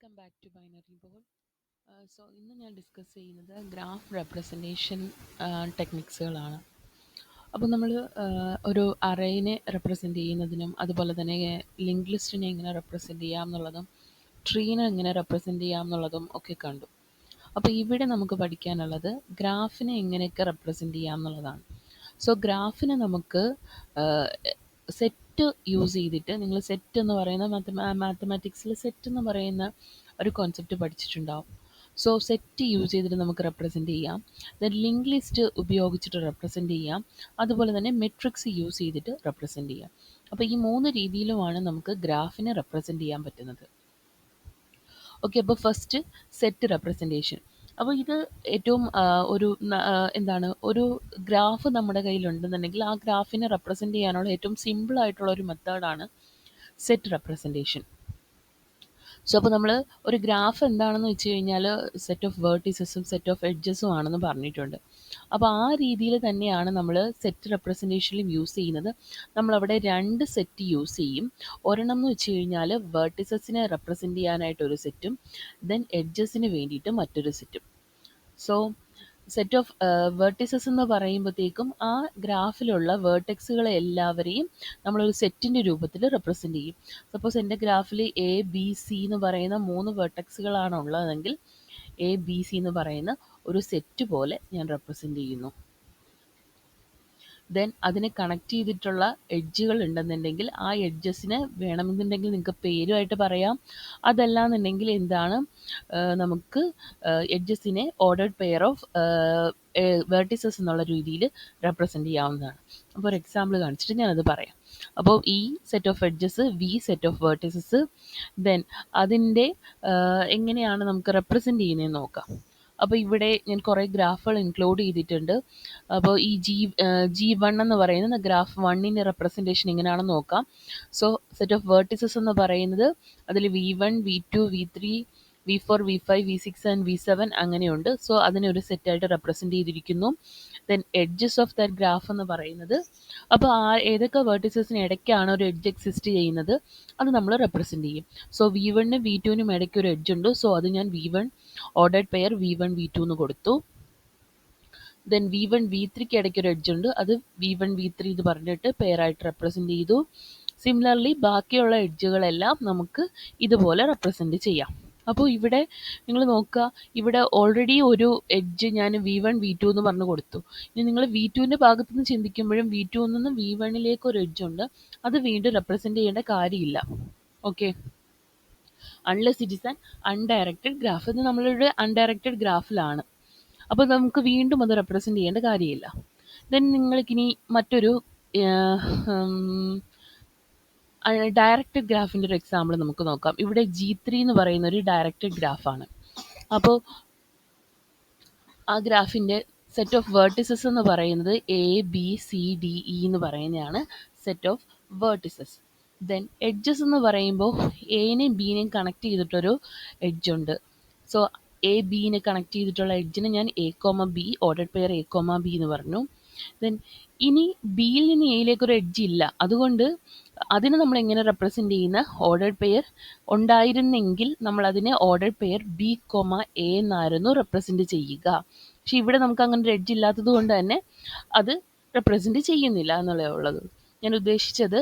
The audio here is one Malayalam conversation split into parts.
Welcome back to binary board. ഇന്ന് ഞാൻ ഡിസ്കസ് ചെയ്യുന്നത് ഗ്രാഫ് റെപ്രസെൻറ്റേഷൻ ടെക്നിക്സുകളാണ്. അപ്പോൾ നമ്മൾ ഒരു അറേനെ റെപ്രസെൻ്റ് ചെയ്യുന്നതിനും അതുപോലെ തന്നെ ലിങ്ക് ലിസ്റ്റിനെ എങ്ങനെ റെപ്രസെൻ്റ് ചെയ്യാം എന്നുള്ളതും ട്രീനെ എങ്ങനെ റെപ്രസെൻ്റ് ചെയ്യാം എന്നുള്ളതും ഒക്കെ കണ്ടു. അപ്പോൾ ഇവിടെ നമുക്ക് പഠിക്കാനുള്ളത് ഗ്രാഫിനെ എങ്ങനെയൊക്കെ റെപ്രസെൻ്റ് ചെയ്യാം എന്നുള്ളതാണ്. ഗ്രാഫിനെ നമുക്ക് സെറ്റ് യൂസ് ചെയ്തിട്ട്, നിങ്ങൾ സെറ്റ് എന്ന് പറയുന്ന മാത്തമാറ്റിക്സിൽ സെറ്റ് എന്ന് പറയുന്ന ഒരു കോൺസെപ്റ്റ് പഠിച്ചിട്ടുണ്ടാവും. സെറ്റ് യൂസ് ചെയ്തിട്ട് നമുക്ക് റെപ്രസെൻ്റ് ചെയ്യാം. ദെൻ ലിങ്ക് ലിസ്റ്റ് ഉപയോഗിച്ചിട്ട് റെപ്രസെൻ്റ് ചെയ്യാം. അതുപോലെ തന്നെ മെട്രിക്സ് യൂസ് ചെയ്തിട്ട് റെപ്രസെൻ്റ് ചെയ്യാം. അപ്പോൾ ഈ 3 രീതിയിലുമാണ് നമുക്ക് ഗ്രാഫിനെ റെപ്രസെൻ്റ് ചെയ്യാൻ പറ്റുന്നത്. ഓക്കെ, അപ്പോൾ ഫസ്റ്റ് സെറ്റ് റെപ്രസെൻറ്റേഷൻ. അപ്പോൾ ഇത് ഏറ്റവും ഒരു ഗ്രാഫ് നമ്മുടെ കയ്യിലുണ്ടെന്നുണ്ടെങ്കിൽ ആ ഗ്രാഫിനെ റെപ്രസെൻ്റ് ചെയ്യാനുള്ള ഏറ്റവും സിമ്പിൾ ആയിട്ടുള്ള ഒരു മെത്തേഡാണ് സെറ്റ് റെപ്രസെൻറ്റേഷൻ. അപ്പോൾ നമ്മൾ ഒരു ഗ്രാഫ് എന്താണെന്ന് വെച്ച് കഴിഞ്ഞാൽ സെറ്റ് ഓഫ് വേർട്ടീസസും സെറ്റ് ഓഫ് എഡ്ജസും ആണെന്ന് പറഞ്ഞിട്ടുണ്ട്. അപ്പോൾ ആ രീതിയിൽ തന്നെയാണ് നമ്മൾ സെറ്റ് റെപ്രസെൻറ്റേഷനിലും യൂസ് ചെയ്യുന്നത്. നമ്മളവിടെ 2 സെറ്റ് യൂസ് ചെയ്യും. ഒരെണ്ണം എന്ന് വെച്ച് കഴിഞ്ഞാൽ വേർട്ടിസസിനെ റെപ്രസെൻ്റ് ചെയ്യാനായിട്ട് ഒരു സെറ്റും ദെൻ എഡ്ജസിന് വേണ്ടിയിട്ട് മറ്റൊരു സെറ്റും. സെറ്റ് ഓഫ് വേർട്ടിസസ് എന്ന് പറയുമ്പോഴത്തേക്കും ആ ഗ്രാഫിലുള്ള വേർട്ടെക്സുകളെ എല്ലാവരെയും നമ്മളൊരു സെറ്റിൻ്റെ രൂപത്തിൽ റെപ്രസെൻ്റ് ചെയ്യും. സപ്പോസ് എൻ്റെ ഗ്രാഫിൽ എ ബി സി എന്ന് പറയുന്ന 3 വേർട്ടെക്സുകളാണ് ഉള്ളതെങ്കിൽ എ ബി സി എന്ന് പറയുന്ന ഒരു സെറ്റ് പോലെ ഞാൻ റെപ്രസെൻ്റ് ചെയ്യുന്നു. ദെൻ അതിനെ കണക്ട് ചെയ്തിട്ടുള്ള എഡ്ജുകൾ ഉണ്ടെന്നുണ്ടെങ്കിൽ ആ എഡ്ജസിന് വേണമെന്നുണ്ടെങ്കിൽ നിങ്ങൾക്ക് പേരുമായിട്ട് പറയാം. അതല്ലാന്നുണ്ടെങ്കിൽ എന്താണ്, നമുക്ക് എഡ്ജസിനെ ഓർഡേഡ് പെയർ ഓഫ് വേർട്ടിസസ് എന്നുള്ള രീതിയിൽ റെപ്രസെൻ്റ് ചെയ്യാവുന്നതാണ്. അപ്പോൾ ഒരു എക്സാമ്പിൾ കാണിച്ചിട്ട് ഞാനത് പറയാം. അപ്പോൾ ഈ set of edges V set of vertices, then അതിൻ്റെ എങ്ങനെയാണ് നമുക്ക് റെപ്രസെൻ്റ് ചെയ്യുന്നതെന്ന് നോക്കാം. അപ്പോൾ ഇവിടെ ഞാൻ കുറേ ഗ്രാഫുകൾ ഇൻക്ലൂഡ് ചെയ്തിട്ടുണ്ട്. അപ്പോൾ ഈ G1 എന്ന് പറയുന്ന ഗ്രാഫ് 1ൻ്റെ റെപ്രസെൻറ്റേഷൻ എങ്ങനെയാണെന്ന് നോക്കാം. സെറ്റ് ഓഫ് വേർട്ടിസസ് എന്ന് പറയുന്നത് അതിൽ V1, V2, V3, V4, V5, V6 and V7 അങ്ങനെയുണ്ട്. അതിനെ ഒരു സെറ്റായിട്ട് റെപ്രസെൻ്റ് ചെയ്തിരിക്കുന്നു. Then edges of that graph എന്ന് പറയുന്നത്, അപ്പോൾ ഏതൊക്കെ വേർട്ടിസസിന് ഇടയ്ക്കാണ് ഒരു എഡ്ജ് എക്സിസ്റ്റ് ചെയ്യുന്നത് അത് നമ്മൾ റെപ്രസെൻ്റ് ചെയ്യും. V1നും V2നും ഇടയ്ക്ക് ഒരു എഡ്ജ് ഉണ്ട്. അത് ഞാൻ V1 ordered pair V1 V2 എന്ന് കൊടുത്തു. ദെൻ V1 V3ക്ക് ഇടയ്ക്ക് ഒരു എഡ്ജ് ഉണ്ട്. അത് V1 V3 എന്ന് പറഞ്ഞിട്ട് പെയറായിട്ട് റെപ്രസെൻ്റ് ചെയ്തു. സിമിലർലി ബാക്കിയുള്ള എഡ്ജുകളെല്ലാം നമുക്ക് ഇതുപോലെ റെപ്രസെൻ്റ് ചെയ്യാം. അപ്പോൾ ഇവിടെ നിങ്ങൾ നോക്കുക, ഇവിടെ ഓൾറെഡി ഒരു എഡ്ജ് ഞാൻ V1 V2 എന്ന് പറഞ്ഞു കൊടുത്തു. ഇനി നിങ്ങൾ V2ൻ്റെ ഭാഗത്തു നിന്ന് ചിന്തിക്കുമ്പോഴും V2 നിന്ന് V1ലേക്ക് ഒരു എഡ്ജ് ഉണ്ട്. അത് വീണ്ടും റെപ്രസെൻ്റ് ചെയ്യേണ്ട കാര്യമില്ല. Okay, unless it is an undirected graph. ഇത് നമ്മളുടെ അൺഡയറക്റ്റഡ് ഗ്രാഫിലാണ്. അപ്പോൾ നമുക്ക് വീണ്ടും അത് റെപ്രസെൻ്റ് ചെയ്യേണ്ട കാര്യമില്ല. ദെൻ നിങ്ങൾക്കിനി മറ്റൊരു ഡയറക്റ്റഡ് ഗ്രാഫിൻ്റെ ഒരു എക്സാമ്പിൾ നമുക്ക് നോക്കാം. ഇവിടെ G3 എന്ന് പറയുന്ന ഒരു ഡയറക്റ്റഡ് ഗ്രാഫാണ്. അപ്പോൾ ആ ഗ്രാഫിൻ്റെ സെറ്റ് ഓഫ് വേർട്ടിസസ് എന്ന് പറയുന്നത് A B C D E എന്ന് പറയുന്നതാണ് set of vertices. Then edges എന്ന് പറയുമ്പോൾ എനെയും ബിനെയും കണക്ട് ചെയ്തിട്ടൊരു എഡ്ജ് ഉണ്ട്. എ ബിനെ കണക്ട് ചെയ്തിട്ടുള്ള എഡ്ജിന് ഞാൻ A comma be ordered pair A comma B എന്ന് പറഞ്ഞു. ദെൻ ഇനി ബിയിൽ നിന്ന് എയിലേക്ക് ഒരു എഡ്ജ് ഇല്ല. അതുകൊണ്ട് അതിന് നമ്മൾ എങ്ങനെ റെപ്രസെൻ്റ് ചെയ്യുന്ന, ഓർഡേഡ് പെയർ ഉണ്ടായിരുന്നെങ്കിൽ നമ്മൾ അതിനെ ordered pair B comma A എന്നായിരുന്നു റെപ്രസെൻ്റ് ചെയ്യുക. പക്ഷെ ഇവിടെ നമുക്ക് അങ്ങനെ ഒരു എഡ്ജ് ഇല്ലാത്തത് കൊണ്ട് തന്നെ അത് റെപ്രസെൻ്റ് ചെയ്യുന്നില്ല എന്നുള്ളത് ഉള്ളത്. ഞാൻ ഉദ്ദേശിച്ചത്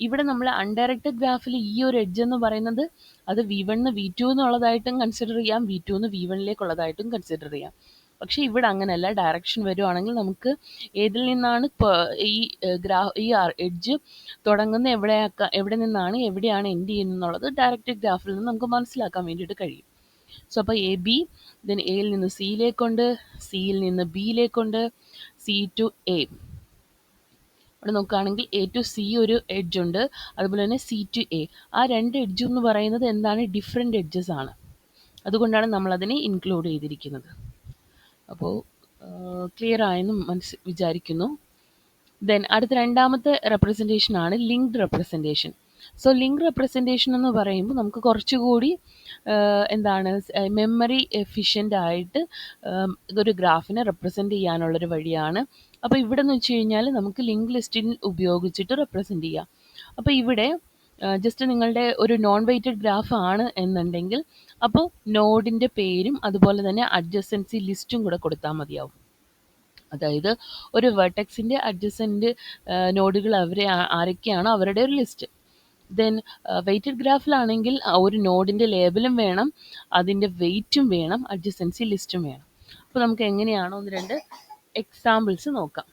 ഇവിടെ നമ്മൾ അൺഡയറക്റ്റഡ് ഗ്രാഫിൽ ഈ ഒരു എഡ്ജ് എന്ന് പറയുന്നത് അത് V1 V2 എന്നുള്ളതായിട്ടും കൺസിഡർ ചെയ്യാം, V2 V1ലേക്കുള്ളതായിട്ടും കൺസിഡർ ചെയ്യാം. പക്ഷേ ഇവിടെ അങ്ങനെയല്ല. ഡയറക്ഷൻ വരുവാണെങ്കിൽ നമുക്ക് ഏതിൽ നിന്നാണ് ഈ എഡ്ജ് തുടങ്ങുന്ന എവിടെ നിന്നാണ് എവിടെയാണ് എൻഡ് ചെയ്യുന്നത് എന്നുള്ളത് ഡയറക്റ്റഡ് ഗ്രാഫിൽ നിന്ന് നമുക്ക് മനസ്സിലാക്കാൻ വേണ്ടിയിട്ട് കഴിയും. അപ്പോൾ എ ബി, ദെൻ എയിൽ നിന്ന് സിയിലേക്കുണ്ട്, സിയിൽ നിന്ന് ബിയിലേക്കുണ്ട്, സി ടു എ. ഇവിടെ നോക്കുകയാണെങ്കിൽ എ ടു സി ഒരു എഡ്ജ് ഉണ്ട്, അതുപോലെ തന്നെ സി ടു എ. ആ 2 എഡ്ജ് എന്ന് പറയുന്നത് എന്താണ്, ഡിഫറെൻ്റ് എഡ്ജസ് ആണ്. അതുകൊണ്ടാണ് നമ്മളതിനെ ഇൻക്ലൂഡ് ചെയ്തിരിക്കുന്നത്. അപ്പോൾ ക്ലിയർ ആയെന്ന് വിചാരിക്കുന്നു. ദെൻ അടുത്ത രണ്ടാമത്തെ റെപ്രസെൻറ്റേഷൻ ആണ് ലിങ്ക്ഡ് റെപ്രസെൻറ്റേഷൻ. ലിങ്ക് റെപ്രസെൻറ്റേഷൻ എന്ന് പറയുമ്പോൾ നമുക്ക് കുറച്ചുകൂടി മെമ്മറി എഫിഷ്യൻ്റ് ആയിട്ട് ഒരു ഗ്രാഫിനെ റെപ്രസെൻ്റ് ചെയ്യാനുള്ളൊരു വഴിയാണ്. അപ്പോൾ ഇവിടെ എന്ന് വെച്ച് കഴിഞ്ഞാൽ നമുക്ക് ലിങ്ക് ലിസ്റ്റിൽ ഉപയോഗിച്ചിട്ട് റെപ്രസെൻ്റ് ചെയ്യാം. അപ്പോൾ ഇവിടെ ജസ്റ്റ് നിങ്ങളുടെ ഒരു നോൺ വെയ്റ്റഡ് ഗ്രാഫ് ആണ് എന്നുണ്ടെങ്കിൽ അപ്പോൾ നോഡിൻ്റെ പേരും അതുപോലെ തന്നെ അഡ്ജസൻസി ലിസ്റ്റും കൂടെ കൊടുത്താൽ മതിയാവും. അതായത് ഒരു വെർട്ടെക്സിൻ്റെ അഡ്ജസൻറ്റ് നോഡുകൾ ആരൊക്കെയാണോ അവരുടെ ഒരു ലിസ്റ്റ്. ദെൻ വെയ്റ്റഡ് ഗ്രാഫിലാണെങ്കിൽ ഒരു നോഡിൻ്റെ ലേബലും വേണം, അതിൻ്റെ വെയ്റ്റും വേണം, അഡ്ജസൻസി ലിസ്റ്റും വേണം. അപ്പോൾ നമുക്ക് എങ്ങനെയാണോ ഒന്ന് രണ്ട് എക്സാമ്പിൾസ് നോക്കാം.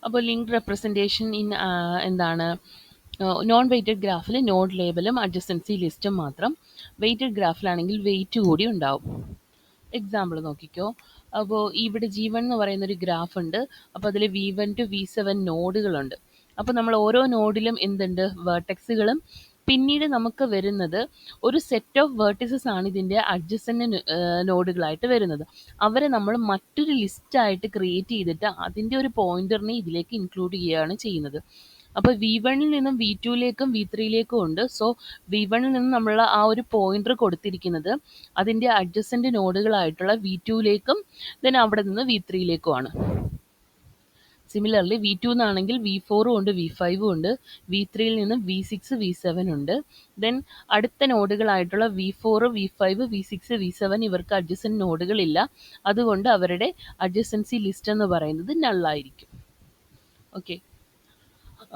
അപ്പോൾ ലിങ്ക് റെപ്രസെൻറ്റേഷൻ ഇൻ എന്താണ്, നോൺ വെയ്റ്റഡ് ഗ്രാഫിൽ നോഡ് ലേബലും അഡ്ജസൻസി ലിസ്റ്റും മാത്രം, വെയ്റ്റഡ് ഗ്രാഫിലാണെങ്കിൽ വെയ്റ്റ് കൂടി ഉണ്ടാവും. എക്സാമ്പിൾ നോക്കിക്കോ. അപ്പോൾ ഇവിടെ G1 എന്ന് പറയുന്നൊരു ഗ്രാഫ് ഉണ്ട്. അപ്പോൾ അതിൽ V1 to V7 നോഡുകളുണ്ട്. അപ്പോൾ നമ്മൾ ഓരോ നോഡിലും എന്തുണ്ട്, വേർട്ടെക്സുകളും പിന്നീട് നമുക്ക് വരുന്നത് ഒരു സെറ്റ് ഓഫ് വേർട്ടിസസ് ആണ് ഇതിൻ്റെ അഡ്ജസൻ്റ് നോഡുകളായിട്ട് വരുന്നത്. അവരെ നമ്മൾ മറ്റൊരു ലിസ്റ്റായിട്ട് ക്രിയേറ്റ് ചെയ്തിട്ട് അതിൻ്റെ ഒരു പോയിന്ററിനെ ഇതിലേക്ക് ഇൻക്ലൂഡ് ചെയ്യുകയാണ് ചെയ്യുന്നത്. അപ്പോൾ V1-ൽ നിന്നും V2-ലേക്കും V3-ലേക്കും ഉണ്ട്. സോ V1-ൽ നിന്നും നമ്മൾ ആ ഒരു പോയിന്റർ കൊടുത്തിരിക്കുന്നത് അതിൻ്റെ അഡ്ജസൻ്റ് നോഡുകളായിട്ടുള്ള V2-ലേക്കും ദെൻ അവിടെ നിന്ന് V3-ലേക്കുമാണ്. സിമിലർലി V2 എന്നാണെങ്കിൽ V4 ഉണ്ട്, V5 ഉണ്ട്, V3-യിൽ നിന്ന് V6, V7 ഉണ്ട്. ദെൻ അടുത്ത നോഡുകളായിട്ടുള്ള V4, V5, V6, V7 ഇവർക്ക് അഡ്ജസൻറ്റ് നോഡുകളില്ല. അതുകൊണ്ട് അവരുടെ അഡ്ജസൻസി ലിസ്റ്റ് എന്ന് പറയുന്നത് നള്ളായിരിക്കും. ഓക്കെ,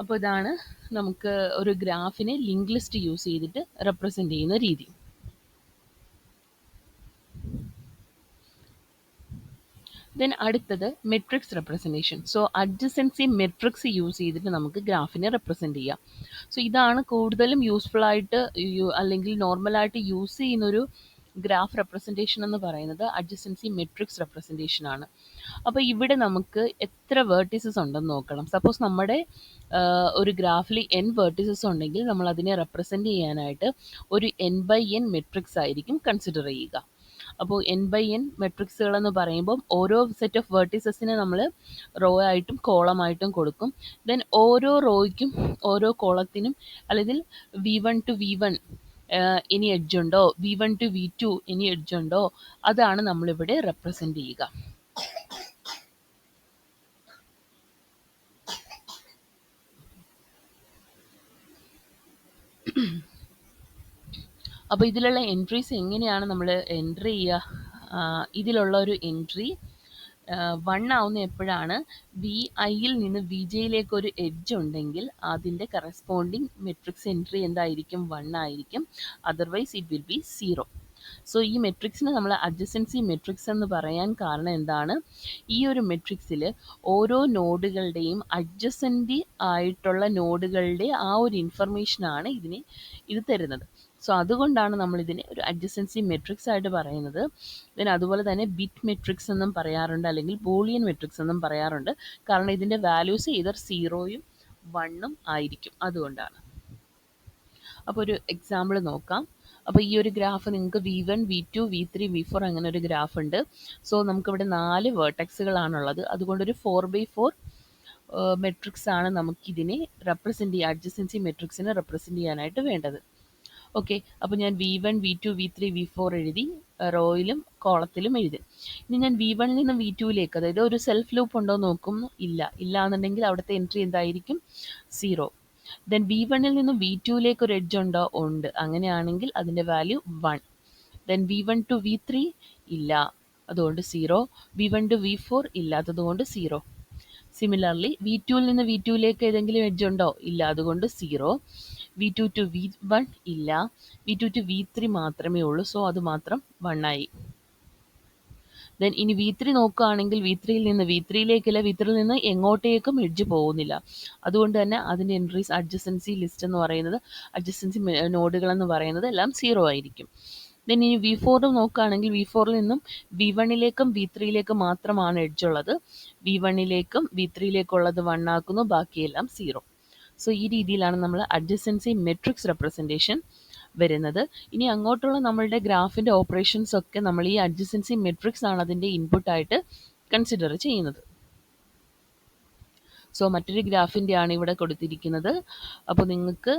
അപ്പോൾ ഇതാണ് നമുക്ക് ഒരു ഗ്രാഫിനെ ലിങ്ക് ലിസ്റ്റ് യൂസ് ചെയ്തിട്ട് റെപ്രസെൻ്റ് ചെയ്യുന്ന രീതി. ദെൻ അടുത്തത് matrix representation. So adjacency matrix use ചെയ്തിട്ട് നമുക്ക് ഗ്രാഫിനെ റെപ്രസെൻ്റ് ചെയ്യാം. സോ ഇതാണ് കൂടുതലും യൂസ്ഫുൾ ആയിട്ട് അല്ലെങ്കിൽ നോർമലായിട്ട് യൂസ് ചെയ്യുന്നൊരു ഗ്രാഫ് റെപ്രസെൻറ്റേഷൻ എന്ന് പറയുന്നത് അഡ്ജസൻസി മെട്രിക്സ് റെപ്രസെൻറ്റേഷൻ ആണ്. അപ്പോൾ ഇവിടെ നമുക്ക് എത്ര വേർട്ടിസസ് ഉണ്ടെന്ന് നോക്കണം. സപ്പോസ് നമ്മുടെ ഒരു ഗ്രാഫിൽ n വേർട്ടിസസ് ഉണ്ടെങ്കിൽ നമ്മൾ അതിനെ റെപ്രസെൻ്റ് ചെയ്യാനായിട്ട് ഒരു n/n മെട്രിക്സ് ആയിരിക്കും കൺസിഡർ ചെയ്യുക. അപ്പോൾ n/n മെട്രിക്സുകൾ എന്ന് പറയുമ്പോൾ ഓരോ സെറ്റ് ഓഫ് വേർട്ടിസസിനെ നമ്മൾ റോ ആയിട്ടും കോളമായിട്ടും കൊടുക്കും. ദെൻ ഓരോ റോയ്ക്കും ഓരോ കോളത്തിനും അല്ലെങ്കിൽ V1 to V1 ഇനി എഡ്ജ് ഉണ്ടോ, V1 to V2 ഇനി എഡ്ജ് ഉണ്ടോ, അതാണ് നമ്മളിവിടെ റെപ്രസെൻ്റ് ചെയ്യുക. അപ്പോൾ ഇതിലുള്ള എൻട്രീസ് എങ്ങനെയാണ് നമ്മൾ എൻ്റർ ചെയ്യുക? ഇതിലുള്ള ഒരു എൻട്രി 1 ആവുന്ന എപ്പോഴാണ്, VIയിൽ നിന്ന് VJയിലേക്ക് ഒരു എഡ്ജ് ഉണ്ടെങ്കിൽ അതിൻ്റെ കറസ്പോണ്ടിങ് മെട്രിക്സ് എൻട്രി എന്തായിരിക്കും, 1 ആയിരിക്കും. Otherwise it will be 0. So ഈ മെട്രിക്സിന് നമ്മൾ അഡ്ജസൻസി മെട്രിക്സ് എന്ന് പറയാൻ കാരണം എന്താണ്, ഈ ഒരു മെട്രിക്സിൽ ഓരോ നോഡുകളുടെയും അഡ്ജസൻറ്റി ആയിട്ടുള്ള നോഡുകളുടെ ആ ഒരു ഇൻഫർമേഷനാണ് ഇത് തരുന്നത്. സോ അതുകൊണ്ടാണ് നമ്മളിതിനെ ഒരു അഡ്ജസൻസി മെട്രിക്സ് ആയിട്ട് പറയുന്നത്. പിന്നെ അതുപോലെ തന്നെ ബിറ്റ് മെട്രിക്സ് എന്നും പറയാറുണ്ട്, അല്ലെങ്കിൽ ബൂളിയൻ മെട്രിക്സ് എന്നും പറയാറുണ്ട്. കാരണം ഇതിൻ്റെ വാല്യൂസ് either 0-ഉം 1-ഉം ആയിരിക്കും, അതുകൊണ്ടാണ്. അപ്പോൾ ഒരു എക്സാമ്പിൾ നോക്കാം. അപ്പോൾ ഈ ഒരു ഗ്രാഫ് നിങ്ങൾക്ക് V1, V2, V3, V4 അങ്ങനെ ഒരു ഗ്രാഫ് ഉണ്ട്. സോ നമുക്കിവിടെ 4 വേർട്ടെക്സുകളാണുള്ളത്. അതുകൊണ്ടൊരു 4x4 മെട്രിക്സ് ആണ് നമുക്കിതിനെ റെപ്രസെൻ്റ് ചെയ്യുക, അഡ്ജസൻസി മെട്രിക്സിനെ റെപ്രസെൻ്റ് ചെയ്യാനായിട്ട് വേണ്ടത്. ഓക്കെ, അപ്പോൾ ഞാൻ V1, V2, V3, V4 എഴുതി, റോയിലും കോളത്തിലും എഴുതി. ഇനി ഞാൻ V1-ൽ നിന്ന് V2-ലേക്ക്, അതായത് ഒരു സെൽഫ് ലൂപ്പ് ഉണ്ടോ നോക്കും, ഇല്ല എന്നുണ്ടെങ്കിൽ അവിടുത്തെ എൻട്രി എന്തായിരിക്കും, 0. ദെൻ V1-ൽ നിന്നും V2-ലേക്ക് ഒരു എഡ്ജ് ഉണ്ടോ, ഉണ്ട്, അങ്ങനെയാണെങ്കിൽ അതിൻ്റെ value 1. Then V1 to V3 ഇല്ല, അതുകൊണ്ട് 0. V1 to V4 ഇല്ലാത്തതുകൊണ്ട് 0. സിമിലർലി V2-ൽ നിന്ന് V2-ലേക്ക് ഏതെങ്കിലും എഡ്ജ് ഉണ്ടോ, ഇല്ല, അതുകൊണ്ട് 0. V2 to V1 ഇല്ല, V2 to V3 മാത്രമേ ഉള്ളൂ, സോ അത് മാത്രം 1 ആയി. ദെൻ ഇനി V3 നോക്കുകയാണെങ്കിൽ V3-യിൽ നിന്ന് V3-യിലേക്കില്ല, V3-യിൽ നിന്ന് എങ്ങോട്ടേക്കും എഡ്ജ് പോകുന്നില്ല. അതുകൊണ്ട് തന്നെ അതിൻ്റെ എൻട്രീസ് അഡ്ജസൻസി ലിസ്റ്റ് എന്ന് പറയുന്നത്, അഡ്ജസൻസി നോഡുകൾ എന്ന് പറയുന്നത് എല്ലാം 0 ആയിരിക്കും. ദെൻ ഇനി V4 നോക്കുകയാണെങ്കിൽ V4-ൽ നിന്നും V1-ലേക്കും V3-യിലേക്കും മാത്രമാണ് എഡ്ജ് ഉള്ളത്. V1-ലേക്കും V3-യിലേക്കുള്ളത് 1 ആക്കുന്നു, ബാക്കിയെല്ലാം 0. സോ ഈ രീതിയിലാണ് നമ്മൾ അഡ്ജസൻസി മെട്രിക്സ് റെപ്രസെൻറ്റേഷൻ വരുന്നത്. ഇനി അങ്ങോട്ടുള്ള നമ്മളുടെ ഗ്രാഫിൻ്റെ ഓപ്പറേഷൻസ് ഒക്കെ നമ്മൾ ഈ അഡ്ജസൻസി മെട്രിക്സ് ആണ് അതിൻ്റെ ഇൻപുട്ടായിട്ട് കൺസിഡർ ചെയ്യുന്നത്. സോ മറ്റൊരു ഗ്രാഫിൻ്റെയാണ് ഇവിടെ കൊടുത്തിരിക്കുന്നത്. അപ്പോൾ നിങ്ങൾക്ക്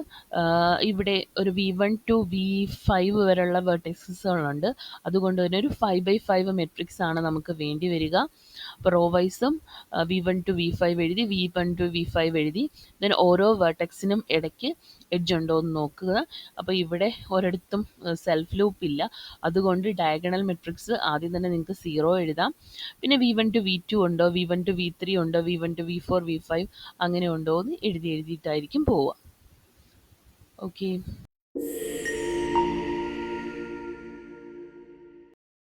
ഇവിടെ ഒരു V1 to V5 വരെയുള്ള വെർട്ടെക്സുകളുണ്ട്. അതുകൊണ്ട് തന്നെ ഒരു 5x5 മെട്രിക്സ് ആണ് നമുക്ക് വേണ്ടി വരിക. അപ്പോൾ റോ വൈസും V1 to V5 എഴുതി, V1 to V5 എഴുതി. ദെൻ ഓരോ വെർട്ടെക്സിനും ഇടയ്ക്ക് എഡ്ജ് ഉണ്ടോ എന്ന് നോക്കുക. അപ്പോൾ ഇവിടെ ഒരിടത്തും സെൽഫ് ലൂപ്പ് ഇല്ല. അതുകൊണ്ട് ഡയഗണൽ മെട്രിക്സ് ആദ്യം തന്നെ നിങ്ങൾക്ക് 0 എഴുതാം. പിന്നെ V1 to V2 ഉണ്ടോ, V1 to V3 ഉണ്ടോ, V1 to V4 V5 അങ്ങനെ ഉണ്ടോ എന്ന് എഴുതിയിട്ടായിരിക്കും പോവുക. ഓക്കെ.